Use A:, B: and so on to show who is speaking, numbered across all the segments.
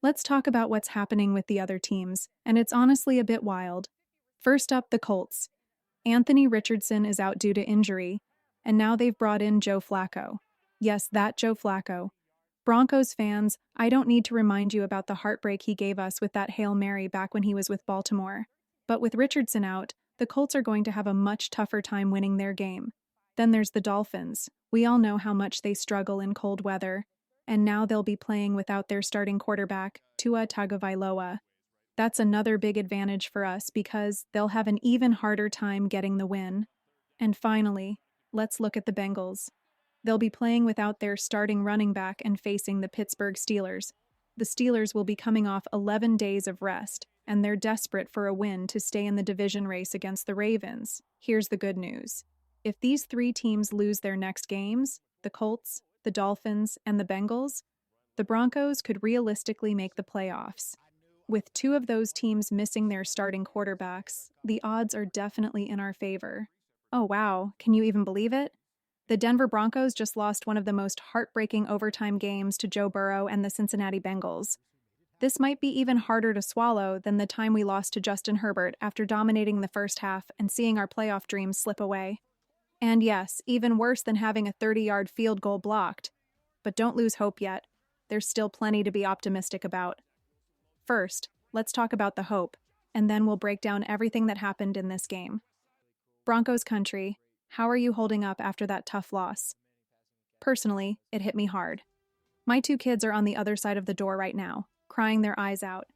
A: Let's talk about what's happening with the other teams, and it's honestly a bit wild. First up, the Colts. Anthony Richardson is out due to injury, and now they've brought in Joe Flacco. Yes, that Joe Flacco. Broncos fans, I don't need to remind you about the heartbreak he gave us with that Hail Mary back when he was with Baltimore. But with Richardson out, the Colts are going to have a much tougher time winning their game. Then there's the Dolphins. We all know how much they struggle in cold weather, and now they'll be playing without their starting quarterback, Tua Tagovailoa. That's another big advantage for us because they'll have an even harder time getting the win. And finally, let's look at the Bengals. They'll be playing without their starting running back and facing the Pittsburgh Steelers. The Steelers will be coming off 11 days of rest, and they're desperate for a win to stay in the division race against the Ravens. Here's the good news. If these three teams lose their next games, the Colts, the Dolphins, and the Bengals, the Broncos could realistically make the playoffs. With two of those teams missing their starting quarterbacks, the odds are definitely in our favor. Oh wow, can you even believe it? The Denver Broncos just lost one of the most heartbreaking overtime games to Joe Burrow and the Cincinnati Bengals. This might be even harder to swallow than the time we lost to Justin Herbert after dominating the first half and seeing our playoff dreams slip away. And yes, even worse than having a 30-yard field goal blocked. But don't lose hope yet. There's still plenty to be optimistic about. First, let's talk about the hope, and then we'll break down everything that happened in this game. Broncos country, how are you holding up after that tough loss? Personally, it hit me hard. My two kids are on the other side of the door right now, crying their eyes out.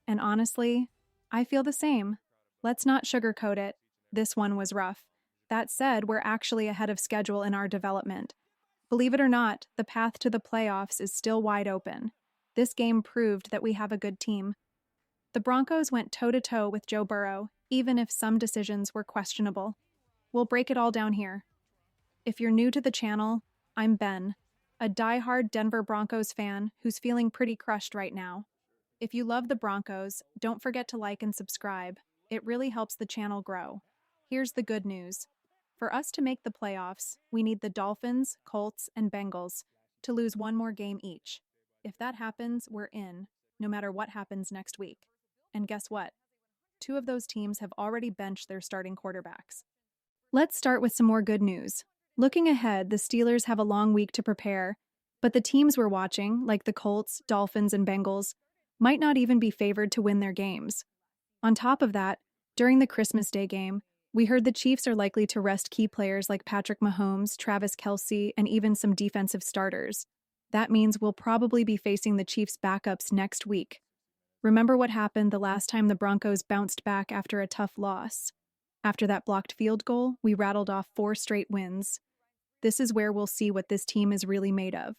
A: And honestly, I feel the same. Let's not sugarcoat it. This one was rough. That said, we're actually ahead of schedule in our development. Believe it or not, the path to the playoffs is still wide open. This game proved that we have a good team. The Broncos went toe-to-toe with Joe Burrow, even if some decisions were questionable. We'll break it all down here. If you're new to the channel, I'm Ben, a die-hard Denver Broncos fan who's feeling pretty crushed right now. If you love the Broncos, don't forget to like and subscribe. It really helps the channel grow. Here's the good news. For us to make the playoffs, we need the Dolphins, Colts, and Bengals to lose one more game each. If that happens, we're in, no matter what happens next week. And guess what? Two of those teams have already benched their starting quarterbacks. Let's start with some more good news. Looking ahead, the Steelers have a long week to prepare, but the teams we're watching, like the Colts, Dolphins, and Bengals, might not even be favored to win their games. On top of that, during the Christmas Day game, we heard the Chiefs are likely to rest key players like Patrick Mahomes, Travis Kelce, and even some defensive starters. That means we'll probably be facing the Chiefs' backups next week. Remember what happened the last time the Broncos bounced back after a tough loss? After that blocked field goal, we rattled off 4 straight wins. This is where we'll see what this team is really made of.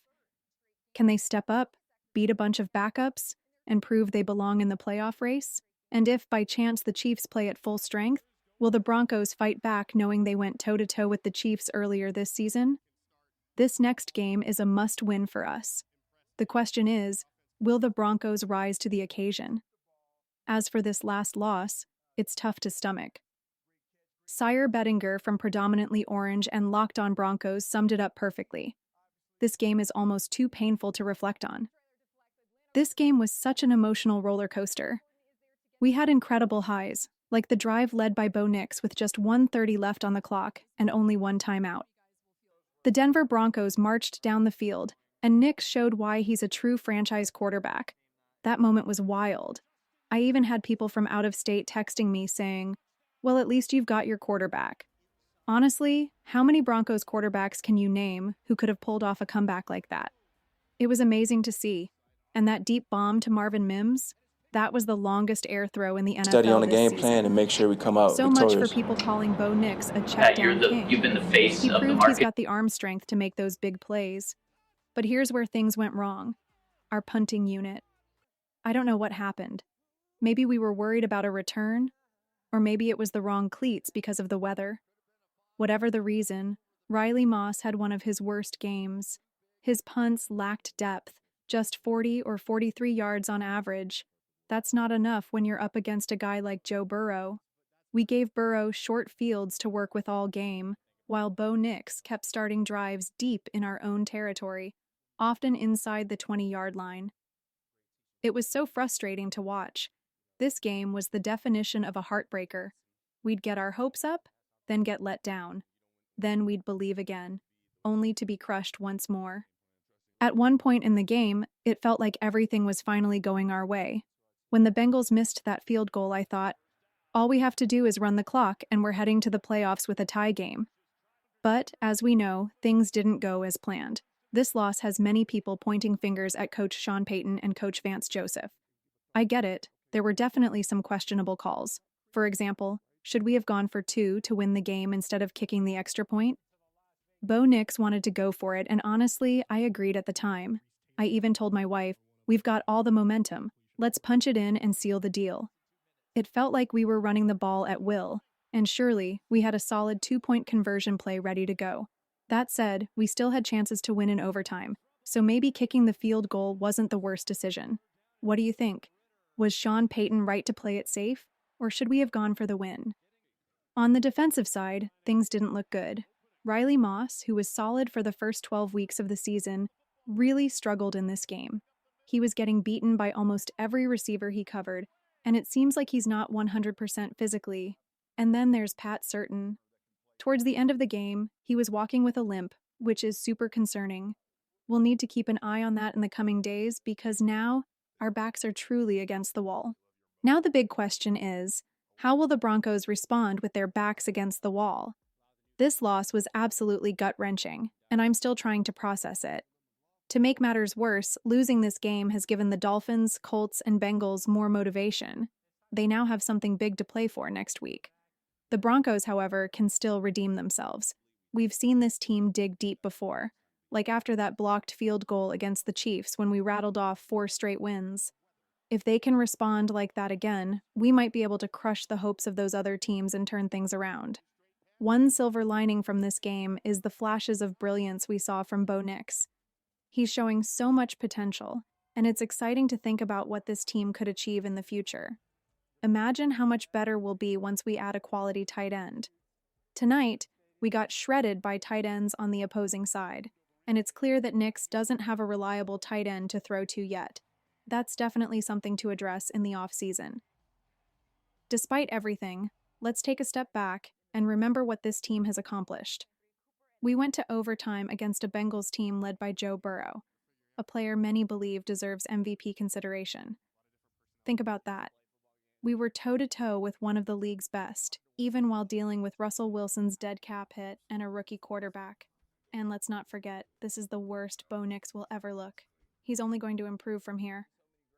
A: Can they step up, beat a bunch of backups, and prove they belong in the playoff race? And if, by chance, the Chiefs play at full strength, will the Broncos fight back knowing they went toe-to-toe with the Chiefs earlier this season? This next game is a must-win for us. The question is, will the Broncos rise to the occasion? As for this last loss, it's tough to stomach. Sire Bettinger from Predominantly Orange and Locked On Broncos summed it up perfectly. This game is almost too painful to reflect on. This game was such an emotional roller coaster. We had incredible highs, like the drive led by Bo Nix with just 1:30 left on the clock and only one timeout. The Denver Broncos marched down the field, and Nix showed why he's a true franchise quarterback. That moment was wild. I even had people from out of state texting me saying, "Well, at least you've got your quarterback." Honestly, how many Broncos quarterbacks can you name who could have pulled off a comeback like that? It was amazing to see. And that deep bomb to Marvin Mims, that was the longest air throw in the
B: Study on
A: NFL
B: the
A: this
B: game plan and
A: season.
B: make sure we come out
A: So much for
B: victorious.
A: people calling Bo Nix a
C: Yeah,
A: check-down king.
C: you've been the face
A: He
C: of the
A: proved he's
C: market.
A: got the arm strength to make those big plays. But here's where things went wrong. Our punting unit. I don't know what happened. Maybe we were worried about a return, or maybe it was the wrong cleats because of the weather. Whatever the reason, Riley Moss had one of his worst games. His punts lacked depth, just 40 or 43 yards on average. That's not enough when you're up against a guy like Joe Burrow. We gave Burrow short fields to work with all game, while Bo Nix kept starting drives deep in our own territory, often inside the 20-yard line. It was so frustrating to watch. This game was the definition of a heartbreaker. We'd get our hopes up, then get let down. Then we'd believe again, only to be crushed once more. At one point in the game, it felt like everything was finally going our way. When the Bengals missed that field goal, I thought, all we have to do is run the clock and we're heading to the playoffs with a tie game. But, as we know, things didn't go as planned. This loss has many people pointing fingers at Coach Sean Payton and Coach Vance Joseph. I get it, there were definitely some questionable calls. For example, should we have gone for two to win the game instead of kicking the extra point? Bo Nix wanted to go for it, and honestly, I agreed at the time. I even told my wife, we've got all the momentum, let's punch it in and seal the deal. It felt like we were running the ball at will, and surely we had a solid 2-point conversion play ready to go. That said, we still had chances to win in overtime, so maybe kicking the field goal wasn't the worst decision. What do you think? Was Sean Payton right to play it safe, or should we have gone for the win? On the defensive side, things didn't look good. Riley Moss, who was solid for the first 12 weeks of the season, really struggled in this game. He was getting beaten by almost every receiver he covered, and it seems like he's not 100% physically. And then there's Pat Certain. Towards the end of the game, he was walking with a limp, which is super concerning. We'll need to keep an eye on that in the coming days because now our backs are truly against the wall. Now the big question is, how will the Broncos respond with their backs against the wall? This loss was absolutely gut-wrenching, and I'm still trying to process it. To make matters worse, losing this game has given the Dolphins, Colts, and Bengals more motivation. They now have something big to play for next week. The Broncos, however, can still redeem themselves. We've seen this team dig deep before, like after that blocked field goal against the Chiefs when we rattled off 4 straight wins. If they can respond like that again, we might be able to crush the hopes of those other teams and turn things around. One silver lining from this game is the flashes of brilliance we saw from Bo Nix. He's showing so much potential, and it's exciting to think about what this team could achieve in the future. Imagine how much better we'll be once we add a quality tight end. Tonight, we got shredded by tight ends on the opposing side, and it's clear that Nix doesn't have a reliable tight end to throw to yet. That's definitely something to address in the offseason. Despite everything, let's take a step back and remember what this team has accomplished. We went to overtime against a Bengals team led by Joe Burrow, a player many believe deserves MVP consideration. Think about that. We were toe-to-toe with one of the league's best, even while dealing with Russell Wilson's dead cap hit and a rookie quarterback. And let's not forget, this is the worst Bo Nix will ever look. He's only going to improve from here,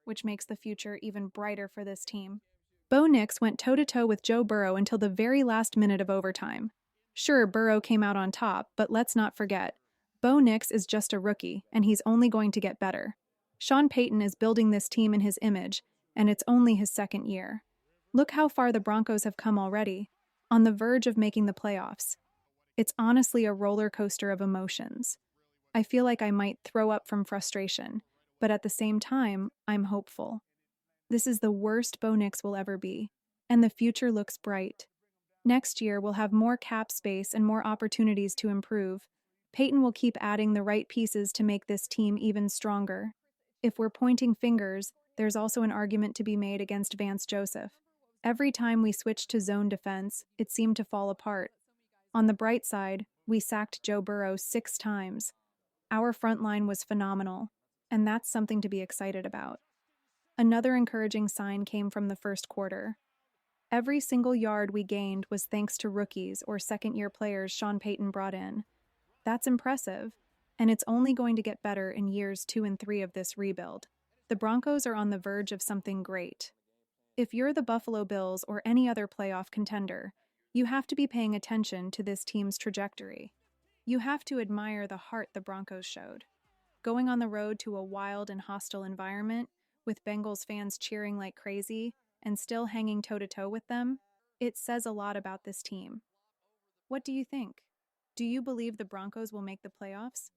A: which makes the future even brighter for this team. Bo Nix went toe-to-toe with Joe Burrow until the very last minute of overtime. Sure, Burrow came out on top, but let's not forget, Bo Nix is just a rookie, and he's only going to get better. Sean Payton is building this team in his image, and it's only his second year. Look how far the Broncos have come already, on the verge of making the playoffs. It's honestly a roller coaster of emotions. I feel like I might throw up from frustration, but at the same time, I'm hopeful. This is the worst Bo Nix will ever be, and the future looks bright. Next year, we'll have more cap space and more opportunities to improve. Peyton will keep adding the right pieces to make this team even stronger. If we're pointing fingers, there's also an argument to be made against Vance Joseph. Every time we switched to zone defense, it seemed to fall apart. On the bright side, we sacked Joe Burrow 6 times. Our front line was phenomenal, and that's something to be excited about. Another encouraging sign came from the first quarter. Every single yard we gained was thanks to rookies or second-year players Sean Payton brought in. That's impressive, and it's only going to get better in years 2 and 3 of this rebuild. The Broncos are on the verge of something great. If you're the Buffalo Bills or any other playoff contender, you have to be paying attention to this team's trajectory. You have to admire the heart the Broncos showed. Going on the road to a wild and hostile environment, with Bengals fans cheering like crazy, and still hanging toe-to-toe with them, it says a lot about this team. What do you think? Do you believe the Broncos will make the playoffs?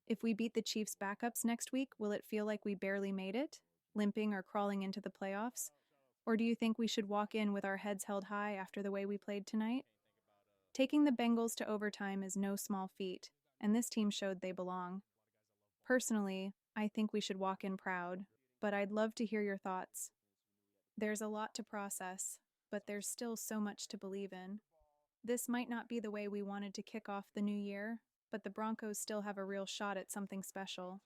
A: If we beat the Chiefs' backups next week, will it feel like we barely made it, limping or crawling into the playoffs? Or do you think we should walk in with our heads held high after the way we played tonight? Taking the Bengals to overtime is no small feat, and this team showed they belong. Personally, I think we should walk in proud. but I'd love to hear your thoughts. There's a lot to process, but there's still so much to believe in. This might not be the way we wanted to kick off the new year, but the Broncos still have a real shot at something special.